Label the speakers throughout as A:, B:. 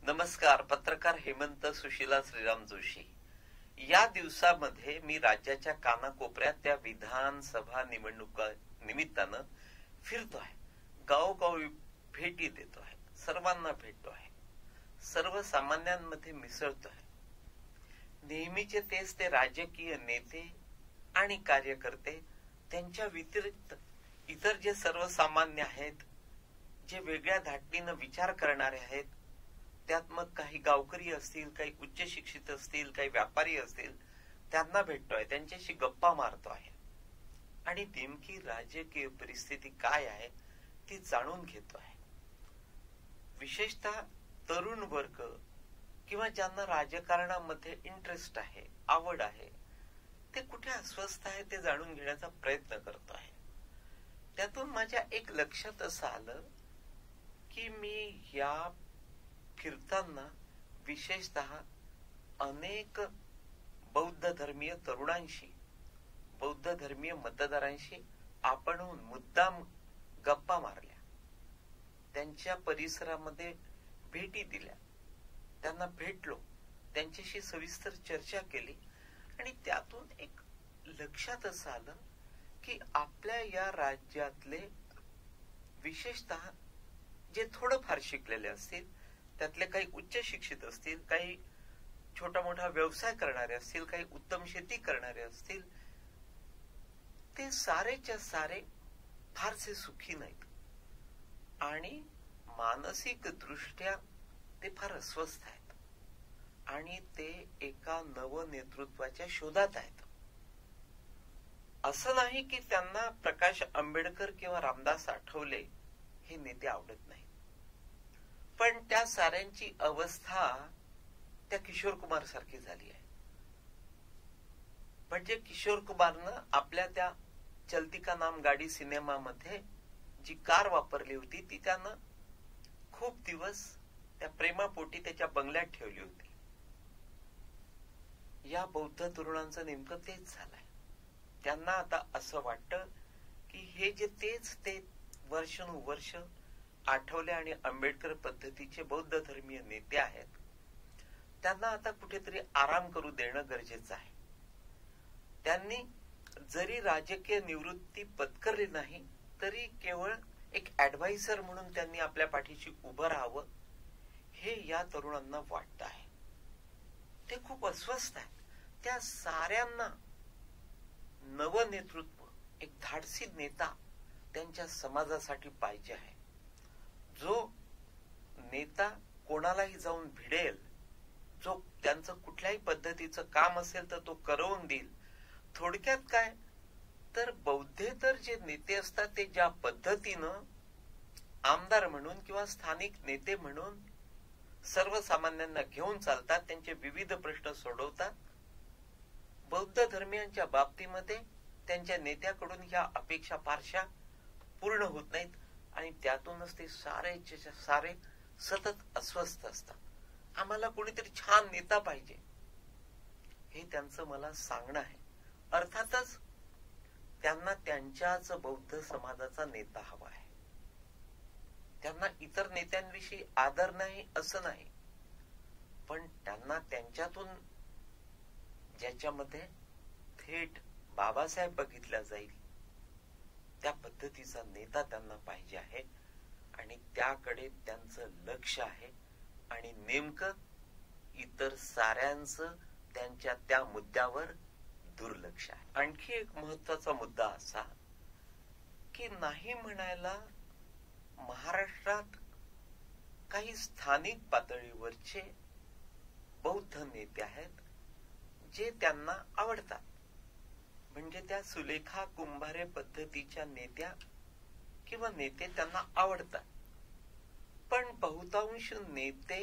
A: नमस्कार. पत्रकार हेमंत सुशीला श्रीराम जोशी. या दिवसामध्ये मी राज्याच्या कानाकोपऱ्यात त्या विधानसभा निवडणुका निमित्तानं फिरतो आहे. गावोगावी भेटी देतो आहे, सर्वांना भेटतो आहे, सर्वसामान्यांमध्ये मिसळतो आहे. नेहमीचे तेच ते राजकीय नेते आणि कार्यकर्ते, त्यांच्या व्यतिरिक्त इतर जे सर्वसामान्य आहेत, जे वेगळ्या धाटणीनं विचार करणारे आहेत, त्यात मग काही गावकरी असतील, काही उच्च शिक्षित असतील, काही व्यापारी असतील, त्यांना भेटतोय, त्यांच्याशी गप्पा मारतो आहे आणि नेमकी राजकीय परिस्थिती काय आहे ती जाणून घेतो आहे. विशेषतः तरुण वर्ग किंवा ज्यांना राजकारणामध्ये इंटरेस्ट आहे, आवड आहे, ते कुठे अस्वस्थ आहे ते जाणून घेण्याचा प्रयत्न करतो आहे. त्यातून माझ्या एक लक्षात असं आलं की मी या फिरताना विशेषतः अनेक बौद्ध धर्मीय तरुणांशी, बौद्ध धर्मीय मतदारांशी आपणहून मुद्दाम गप्पा मारल्या, त्यांच्या परिसरामध्ये भेटी दिल्या, त्यांना भेटलो, त्यांच्याशी सविस्तर चर्चा केली आणि त्यातून एक लक्षात असं आलं की आपल्या या राज्यातले विशेषतः जे थोडंफार शिकलेले असतील, त्यातले काही उच्च शिक्षित असतील, काही छोटा मोठा व्यवसाय करणारे असतील, काही उत्तम शेती करणारे असतील, ते सारेच्या सारे फारसे सुखी नाहीत आणि मानसिक दृष्ट्या ते फार अस्वस्थ आहेत आणि ते एका नव नेतृत्वाच्या शोधात आहेत. असं नाही की त्यांना प्रकाश आंबेडकर किंवा रामदास आठवले हे नेते आवडत नाही, पण त्या साऱ्यांची अवस्था त्या किशोर कुमार सारखी झाली आहे. म्हणजे किशोर कुमारनं आपल्या त्या चलती का नाम गाडी सिनेमामध्ये जी कार वापरली होती ती त्यानं खूप दिवस त्या प्रेमापोटी त्याच्या बंगल्यात ठेवली होती. या बौद्ध तरुणांचं नेमकं तेच झालंय. त्यांना आता असं वाटतं की हे जे तेच वर्षानुवर्ष आठवले आणि आंबेडकर पद्धतीचे बौद्ध धर्मीय नेते आहेत, त्यांना आता कुठेतरी आराम करू देणं गरजेचं आहे. त्यांनी जरी राजकीय निवृत्ती पत्करली नाही तरी केवळ एक ऍडवायझर म्हणून त्यांनी आपल्या पाठीशी उभं राहावं हे या तरुणांना वाटत आहे. ते खूप अस्वस्थ आहेत. त्या साऱ्यांना नवनेतृत्व, एक धाडसी नेता त्यांच्या समाजासाठी पाहिजे आहे, जो नेता कोणालाही जाऊन भिडेल, जो त्यांचं कुठल्याही पद्धतीचं काम असेल तर तो करवून देईल. थोडक्यात काय तर बौद्धेतर जे नेते असतात ते ज्या पद्धतीनं आमदार म्हणून किंवा स्थानिक नेते म्हणून सर्वसामान्यांना घेऊन चालतात, त्यांचे विविध प्रश्न सोडवतात, बौद्ध धर्मियांच्या बाबतीमध्ये त्यांच्या नेत्याकडून ह्या अपेक्षा फारशा पूर्ण होत नाहीत आणि त्यातूनच ते सारे सतत अस्वस्थ असतात. आम्हाला कोणीतरी छान नेता पाहिजे हे त्यांचं मला सांगणं आहे. अर्थातच त्यांना त्यांच्याच बौद्ध समाजाचा नेता हवा आहे. त्यांना इतर नेत्यांविषयी आदर नाही असं नाही, पण त्यांना त्यांच्यातून ज्याच्यामध्ये थेट बाबासाहेब बघितला जाईल त्या पद्धतीचा नेता त्यांना पाहिजे आहे आणि त्याकडे त्यांचं लक्ष आहे आणि नेमकं इतर साऱ्यांचं त्यांच्या त्या मुद्द्यावर दुर्लक्ष आहे. आणखी एक महत्वाचा मुद्दा असा की नाही म्हणायला महाराष्ट्रात काही स्थानिक पातळीवरचे बौद्ध नेते आहेत जे त्यांना आवडतात. म्हणजे त्या सुलेखा कुंभारे पद्धतीच्या नेत्या किंवा नेते त्यांना आवडतात. पण बहुतांश नेते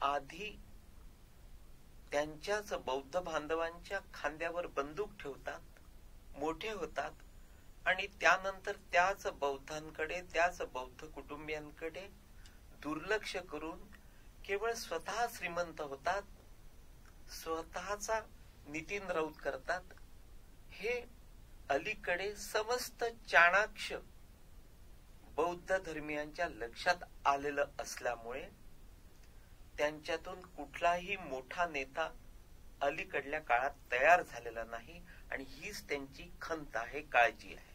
A: आधी त्यांच्याच बौद्ध बांधवांच्या खांद्यावर बंदूक ठेवतात, मोठे होतात आणि त्यानंतर त्याच बौद्धांकडे, त्याच बौद्ध कुटुंबियांकडे दुर्लक्ष करून केवळ स्वतः श्रीमंत होतात, स्वतःचा नितीन राऊत करतात. हे अलीकडे समस्त चाणाक्ष बौद्ध धर्मियांच्या लक्षात आलेलं असल्यामुळे त्यांच्यातून कुठलाही मोठा नेता अलीकडल्या काळात तयार झालेला नाही आणि हीच त्यांची खंत आहे, काळजी आहे.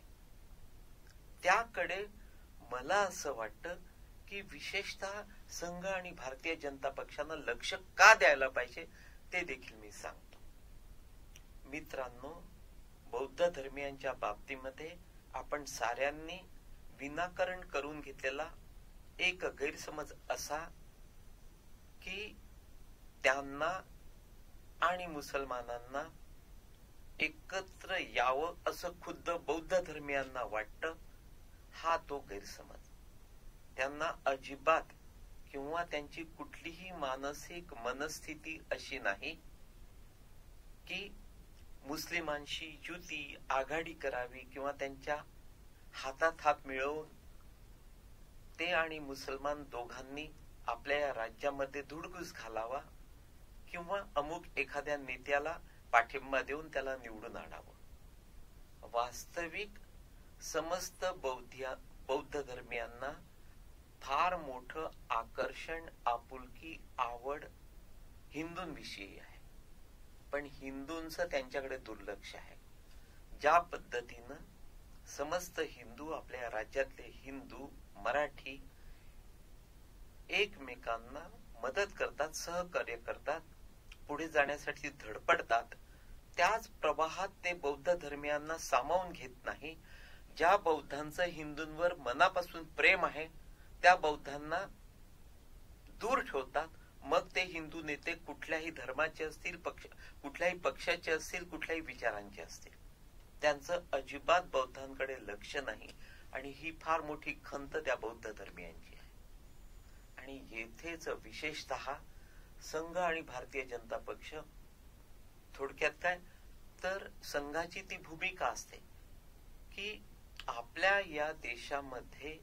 A: त्याकडे मला असं वाटतं की विशेषतः संघ आणि भारतीय जनता पक्षानं लक्ष का द्यायला पाहिजे ते देखील मी सांगतो. मित्रांनो, बौद्ध धर्मियांच्या बाबतीमध्ये आपण साऱ्यांनी विनाकारण करून घेतलेला एक गैरसमज असा की त्यांना आणि मुसलमानांना एकत्र यावं असं खुद्द बौद्ध धर्मियांना वाटतं. हा तो गैरसमज. त्यांना अजिबात किंवा त्यांची कुठलीही मानसिक मनस्थिती अशी नाही की मुस्लिमांशी युती आघाडी करावी किंवा त्यांच्या हातात हात मिळवून ते आणि मुसलमान दोघांनी आपल्या या राज्यामध्ये धुडगूस घालावा किंवा अमुक एखाद्या नेत्याला पाठिंबा देऊन त्याला निवडून आणावं. वास्तविक समस्त बौद्ध धर्मियांना फार मोठं आकर्षण, आपुलकी, आवड हिंदूंविषयी आहे. पण हिंदूंचं त्यांच्याकडे दुर्लक्ष आहे. ज्या पद्धतीनं समस्त हिंदू, आपल्या राज्यातले हिंदू, मराठी एकमेकांना मदत करतात, सहकार्य करतात, पुढे जाण्यासाठी धडपडतात, त्याच प्रवाहात ते बौद्ध धर्मियांना सामावून घेत नाही. ज्या बौद्धांचं हिंदूंवर मनापासून प्रेम आहे त्या बौद्धांना दूर ठेवतात. मग ते हिंदू नेते कुठल्याही धर्माचे असतील, कुठल्याही पक्षाचे असतील, कुठल्याही विचारांचे असतील, त्यांचं अजिबात बौद्धांकडे लक्ष नाही. आणि ही फार मोठी खंत त्या बौद्ध धर्मियांची आहे. आणि येथेच विशेषतः संघ आणि भारतीय जनता पक्ष, थोडक्यात काय तर संघाची ती भूमिका असते की आपल्या या देशामध्ये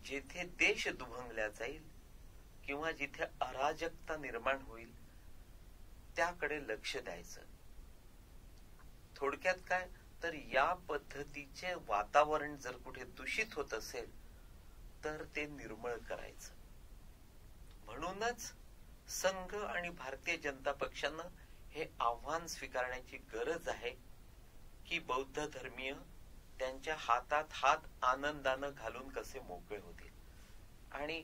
A: जेथे देश दुभंगल्या जाईल किंवा जिथे अराजकता निर्माण होईल त्याकडे लक्ष द्यायचं. थोडक्यात काय तर या पद्धतीचे वातावरण जर कुठे दूषित होत असेल तर ते निर्मळ करायचं. म्हणूनच संघ आणि भारतीय जनता पक्षानं हे आव्हान स्वीकारण्याची गरज आहे की बौद्ध धर्मीय त्यांच्या हातात हात आनंदानं घालून कसे मोकळे होतील. आणि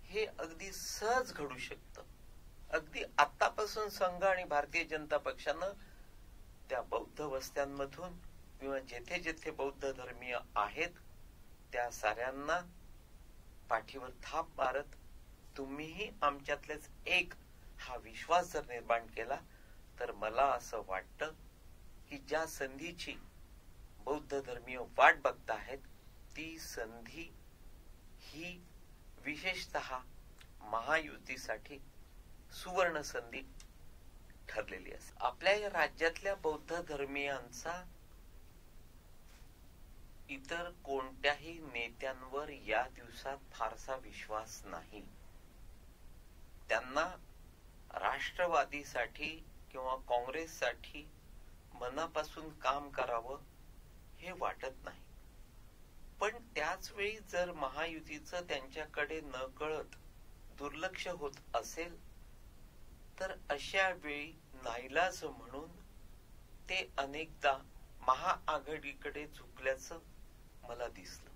A: हे अगदी सहज घडू शकतं. अगदी आतापासून संघ आणि भारतीय जनता पक्षानं त्या बौद्ध वस्त्यांमधून किंवा जेथे जेथे बौद्ध धर्मीय आहेत त्या साऱ्यांना पाठीवर थाप मारत तुम्हीही आमच्यातलेच एक हा विश्वास जर निर्माण केला तर मला असं वाटतं की ज्या संधीची बौद्ध धर्मीय वाट बघताहेत ती संधी ही विशेषतः महायुतीसाठी सुवर्ण संधी ठरलेली असते. आपल्या या राज्यातल्या बौद्ध धर्मीयांचा इतर कोणत्याही नेत्यांवर या दिवसात फारसा विश्वास नाही. त्यांना राष्ट्रवादीसाठी किंवा काँग्रेससाठी मनापासून काम करावं हे वाटत नाही. पण त्याच वेळी जर महायुतीचं त्यांच्याकडे नकळत दुर्लक्ष होत असेल तर अशा वेळी नाईलाज म्हणून ते अनेकदा महाआघाडीकडे झुकल्याचं मला दिसलं.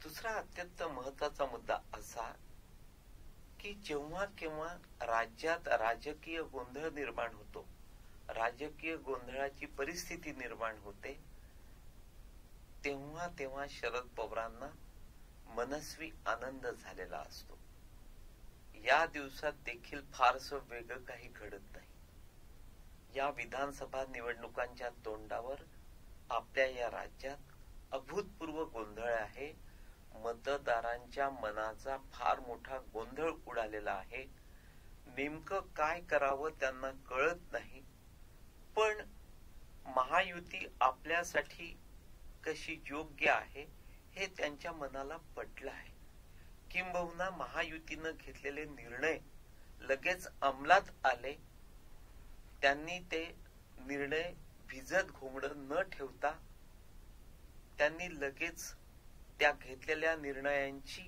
A: दुसरा अत्यंत महत्वाचा मुद्दा असा की जेव्हा केव्हा राज्यात राजकीय गोंधळ निर्माण होतो, राजकीय गोंधळाची परिस्थिती निर्माण होते, तेव्हा तेव्हा शरद पवारांना मनस्वी आनंद झालेला असतो. या दिवसात देखील फारसं वेगळं काही घडत नाही. या विधानसभा निवडणुकांच्या तोंडावर आपल्या या राज्यात अभूतपूर्व गोंधळ आहे. मतदारांच्या मनाचा फार मोठा गोंधळ उडालेला आहे. नेमकं काय करावं त्यांना कळत नाही. पण महायुती आपल्यासाठी कशी योग्य आहे हे त्यांच्या मनाला पटलं आहे. किंबहुना महायुतीनं घेतलेले निर्णय लगेच अंमलात आले. त्यांनी ते निर्णय भिजत घोंगडं न ठेवता त्यांनी लगेच त्या घेतलेल्या निर्णयांची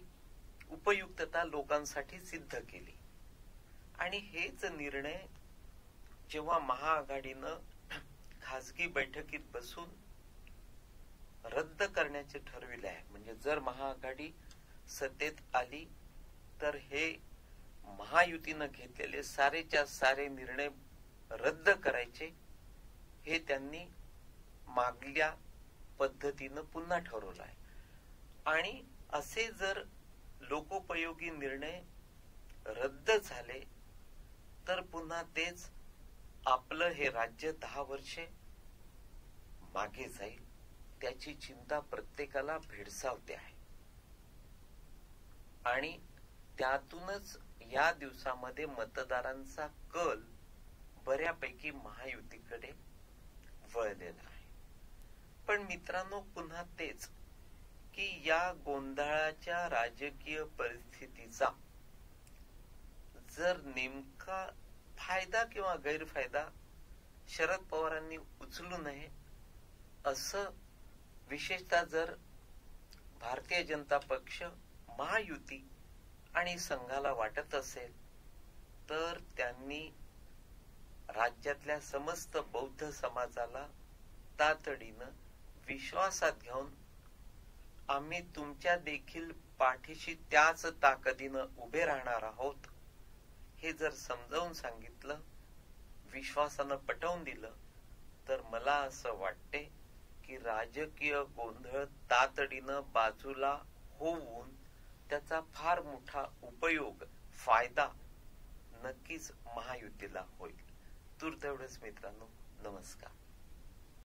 A: उपयुक्तता लोकांसाठी सिद्ध केली. आणि हेच निर्णय जेव्हा महाआघाडीनं खासगी बैठकीत बसून रद्द करण्याचे ठरविले आहे, म्हणजे जर महाआघाडी सत्तेत आली तर हे महायुतीनं घेतलेले सारेच्या सारे निर्णय रद्द करायचे, हे त्यांनी मागल्या पद्धतीनं पुन्हा ठरवलं आहे. आणि असे जर लोकोपयोगी निर्णय रद्द झाले तर पुन्हा तेच आपलं हे राज्य 10 वर्षे मागे जाईल, त्याची चिंता प्रत्येकाला भेडसावते आहे. आणि त्यातूनच या दिवसामध्ये मतदारांचा कल बऱ्यापैकी महायुतीकडे वळलेला आहे. पण मित्रांनो, पुन्हा तेच की या गोंधळाच्या राजकीय परिस्थितीचा जर नेमका फायदा किंवा गैरफायदा शरद पवारांनी उचलू नये असं विशेषतः जर भारतीय जनता पक्ष, महायुती आणि संघाला वाटत असेल तर त्यांनी राज्यातल्या समस्त बौद्ध समाजाला तातडीनं विश्वासात घेऊन आम्ही तुमच्या देखील पाठीशी त्याच ताकदीनं उभे राहणार आहोत हे जर समजावून सांगितलं, विश्वासानं पटवून दिलं, तर मला असं वाटते की राजकीय गोंधळ तातडीनं बाजूला होऊन त्याचा फार मोठा उपयोग, फायदा नक्कीच महायुतीला होईल. तूर्त एवढंच मित्रांनो. नमस्कार.